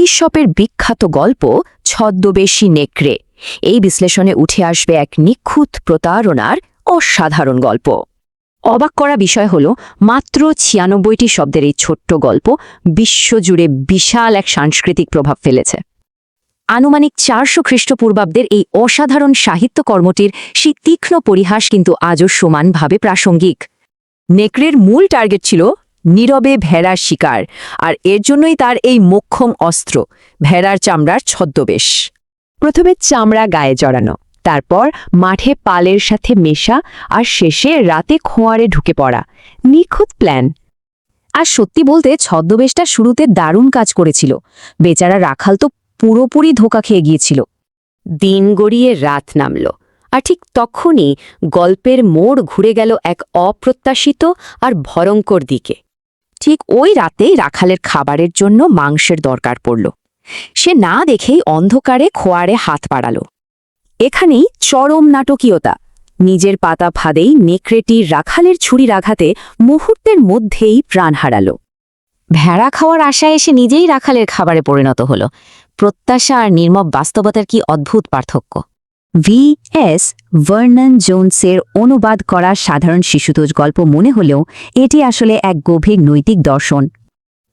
ঈশপের বিখ্যাত গল্প ছদ্মবেশী নেকড়ে। এই বিশ্লেষণে উঠে আসবে এক নিখুঁত প্রতারণার অসাধারণ গল্প। অবাক করা বিষয় হল মাত্র ৯৬টি শব্দের এই ছোট্ট গল্প বিশ্বজুড়ে বিশাল এক সাংস্কৃতিক প্রভাব ফেলেছে। আনুমানিক ৪০০ খ্রিস্টপূর্বাব্দের এই অসাধারণ সাহিত্যকর্মটির সেই তীক্ষ্ণ পরিহাস কিন্তু আজও সমানভাবে প্রাসঙ্গিক। নেকড়ের মূল টার্গেট ছিল নীরবে ভেড়ার শিকার, আর এর জন্যই তার এই মোক্ষম অস্ত্র, ভেড়ার চামড়ার ছদ্মবেশ। প্রথমে চামড়া গায়ে জড়ানো, তারপর মাঠে পালের সাথে মেশা, আর শেষে রাতে খোঁয়ারে ঢুকে পড়া। নিখুঁত প্ল্যান। আর সত্যি বলতে ছদ্মবেশটা শুরুতে দারুণ কাজ করেছিল। বেচারা রাখাল তো পুরোপুরি ধোঁকা খেয়ে গিয়েছিল। দিন গড়িয়ে রাত নামল, আর ঠিক তখনই গল্পের মোড় ঘুরে গেল এক অপ্রত্যাশিত আর ভয়ঙ্কর দিকে। ঠিক ওই রাতেই রাখালের খাবারের জন্য মাংসের দরকার পড়ল। সে না দেখেই অন্ধকারে খোয়ারে হাত বাড়াল। এখানেই চরম নাটকীয়তা। নিজের পাতা ফাঁদেই নেকড়েটি রাখালের ছুরির আঘাতে মুহূর্তের মধ্যেই প্রাণ হারাল। ভেড়া খাওয়ার আশায় এসে নিজেই রাখালের খাবারে পরিণত হল। প্রত্যাশা আর নির্মম বাস্তবতার কি অদ্ভুত পার্থক্য। V.S. ভার্নন জোনসের অনুবাদ করা সাধারণ শিশুতোষ গল্প মনে হলেও এটি আসলে এক গভীর নৈতিক দর্শন।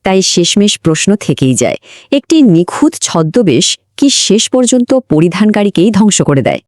তাই শেষমেশ প্রশ্ন থেকেই যায়, একটি নিখুঁত ছদ্মবেশ কি শেষ পর্যন্ত পরিধানকারীকেই ধ্বংস করে দেয়?